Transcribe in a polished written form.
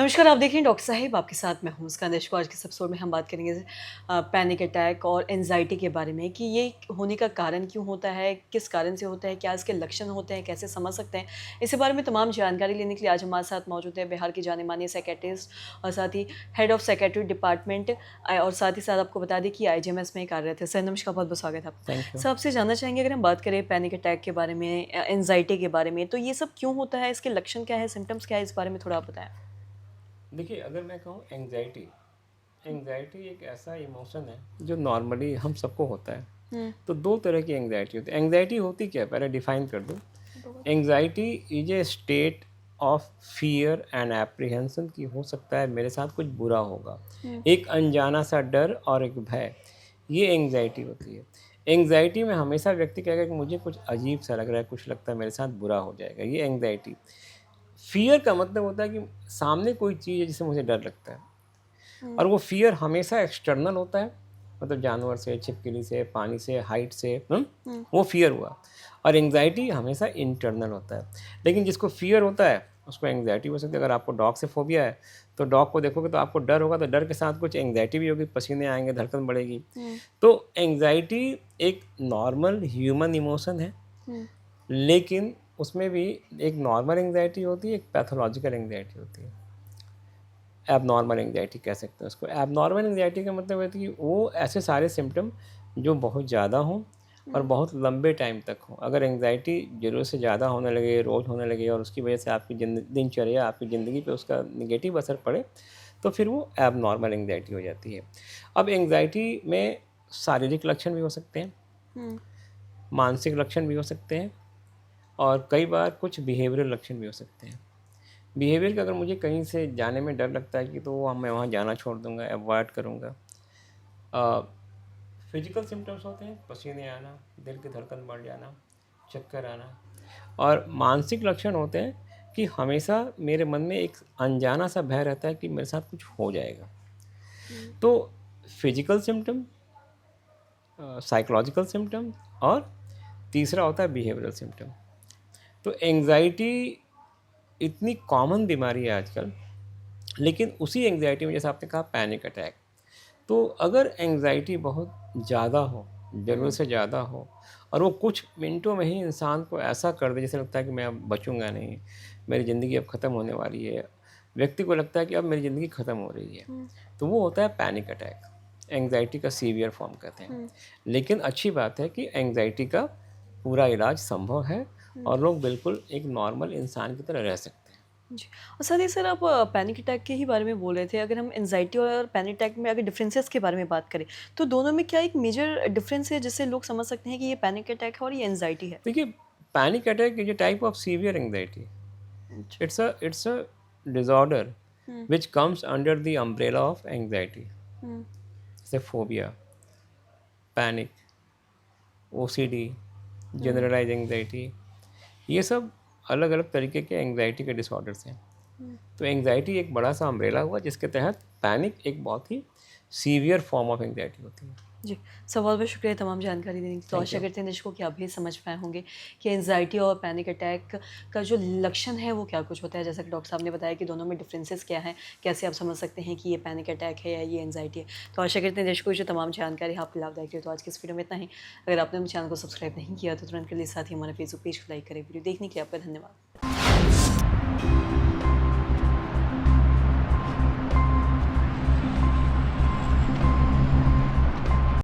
नमस्कार, आप देख रहे हैं डॉक्टर साहिब, आपके साथ मैं हूँ मुस्कान दर्शकों। आज के इस एपिसोड में हम बात करेंगे पैनिक अटैक और एंग्ज़ायटी के बारे में कि ये होने का कारण क्यों होता है, किस कारण से होता है, क्या इसके लक्षण होते हैं, कैसे समझ सकते हैं। इसी बारे में तमाम जानकारी लेने के लिए आज हमारे साथ मौजूद हैं बिहार के जाने-माने साइकियाट्रिस्ट और साथ ही हेड ऑफ साइकियाट्री डिपार्टमेंट और साथ ही साथ आपको बता दें कि आईजीएमएस में कार्यरत है। सर नमस्कार, बहुत-बहुत स्वागत है आपका। Thank you. सर आपसे जानना चाहेंगे अगर हम बात करें पैनिक अटैक के बारे में एंग्ज़ायटी के बारे में, तो ये सब क्यों होता है, इसके लक्षण क्या है, सिम्पटम्स क्या है, इस बारे में थोड़ा आप बताएँ? देखिए, अगर मैं कहूँ एंग्ज़ायटी, एंग्ज़ायटी एक ऐसा इमोशन है जो नॉर्मली हम सबको होता है। हुँ। तो 2 तरह की एंग्ज़ायटी होती है। एंग्ज़ायटी होती क्या है, पहले डिफ़ाइन कर दूँ। Anxiety is a state of fear and apprehension कि हो सकता है मेरे साथ कुछ बुरा होगा। हुँ, एक अनजाना सा डर और एक भय, ये एंग्ज़ायटी होती है। एंग्ज़ायटी में हमेशा व्यक्ति कहेगा कि मुझे कुछ अजीब सा लग रहा है, कुछ लगता है मेरे साथ बुरा हो जाएगा, ये एंग्ज़ायटी। फ़ियर का मतलब होता है कि सामने कोई चीज़ है जिससे मुझे डर लगता है। हुँ, और वो फ़ियर हमेशा एक्सटर्नल होता है, मतलब जानवर से, छिपकली से, पानी से, हाइट से, हुँ, वो फ़ियर हुआ। और एंग्ज़ायटी हमेशा इंटरनल होता है। लेकिन जिसको फ़ियर होता है, उसको एंग्ज़ायटी हो सकती है। अगर आपको डॉग से फ़ोबिया है, तो डॉग को देखोगे तो आपको डर होगा, तो डर के साथ कुछ एंग्ज़ायटी भी होगी, पसीने आएँगे, धड़कन बढ़ेगी। हुँ, तो एंग्ज़ायटी एक नॉर्मल ह्यूमन इमोशन है, हुँ, लेकिन उसमें भी एक नॉर्मल एंग्ज़ायटी होती है, एक पैथोलॉजिकल एंग्ज़ायटी होती है। एबनॉर्मल एंग्जायटी कह सकते हैं उसको। एबनॉर्मल एंग्जायटी का मतलब है कि वो ऐसे सारे सिम्पटम जो बहुत ज़्यादा हों और हुँ, बहुत लंबे टाइम तक हों। अगर एंग्जायटी ज़रूरत से ज़्यादा होने लगे, रोज़ होने लगे और उसकी वजह से आपकी दिनचर्या, आपकी ज़िंदगी पे उसका नेगेटिव असर पड़े, तो फिर वो एबनॉर्मल एंग्जायटी हो जाती है। अब एंग्जायटी में शारीरिक लक्षण भी हो सकते हैं, हुँ, मानसिक लक्षण भी हो सकते हैं और कई बार कुछ बिहेवियरल लक्षण भी हो सकते हैं। बिहेवियर का अगर मुझे कहीं से जाने में डर लगता है कि तो मैं वहाँ जाना छोड़ दूँगा, अवॉइड करूँगा। अ, फिज़िकल सिम्पटम्स होते हैं, पसीने आना, दिल की धड़कन बढ़ जाना, चक्कर आना। और मानसिक लक्षण होते हैं कि हमेशा मेरे मन में एक अनजाना-सा भय रहता है कि मेरे साथ कुछ हो जाएगा। हुँ, तो फिज़िकल सिम्पटम, साइकोलॉजिकल सिम्पटम और तीसरा होता है बिहेवियरल सिम्पटम। तो एंग्ज़ायटी इतनी कॉमन बीमारी है आजकल, लेकिन उसी एंग्ज़ायटी में जैसे आपने कहा पैनिक अटैक, तो अगर एंग्ज़ायटी बहुत ज़्यादा हो, ज़रूरत हुँ, से ज़्यादा हो और वो कुछ मिनटों में ही इंसान को ऐसा कर दे जैसे लगता है कि मैं अब बचूँगा नहीं, मेरी ज़िंदगी अब ख़त्म होने वाली है। व्यक्ति को लगता है कि अब मेरी ज़िंदगी ख़त्म हो रही है। हुँ, तो वो होता है पैनिक अटैक, एंग्ज़ायटी का सीवियर फॉर्म कहते हैं। हुँ, लेकिन अच्छी बात है कि एंग्ज़ायटी का पूरा इलाज संभव है हुँ, और लोग बिल्कुल एक नॉर्मल इंसान की तरह रह सकते हैं। जी। और साथ ही सर आप पैनिक अटैक के ही बारे में बोल रहे थे, अगर हम एंग्ज़ायटी और पैनिक अटैक में अगर डिफरेंसेस के बारे में बात करें, तो दोनों में क्या एक मेजर डिफरेंस है जिससे लोग समझ सकते हैं कि ये पैनिक अटैक है और ये एंग्ज़ायटी है? देखिए, panic attack is a type of severe anxiety. अच्छा। It's a disorder hmm, which comes under the umbrella of anxiety, हुँ, जैसे फोबिया, पैनिक, ओसीडी, हुँ, जनरलाइज एंग्जाइटी, ये सब अलग अलग तरीके के एंग्जाइटी के डिसऑर्डर्स हैं। हुँ। तो एंग्जाइटी एक बड़ा सा अम्ब्रेला हुआ जिसके तहत पैनिक एक बहुत ही सीवियर फॉर्म ऑफ एंग्जाइटी होती है। जी, सर बहुत-बहुत शुक्रिया तमाम जानकारी देने के लिए। तो थैंक आशा यू। करते हैं दर्शकों कि आप भी समझ पाए होंगे कि एंग्ज़ायटी और पैनिक अटैक का जो लक्षण है वो क्या कुछ होता है। जैसा कि डॉक्टर साहब ने बताया कि दोनों में डिफरेंसेस क्या हैं, कैसे आप समझ सकते हैं कि ये पैनिक अटैक है या ये एंग्ज़ायटी है। तो आशा करते हैं दर्शकों जो तमाम जानकारी है आपको लाभदायक रही। तो आज की इस वीडियो में इतना ही। अगर आपने हमारे चैनल को सब्सक्राइब नहीं किया तो तुरंत कर लिए, साथ ही हमारे फेसबुक पेज को लाइक करें। वीडियो देखने के लिए आपका धन्यवाद।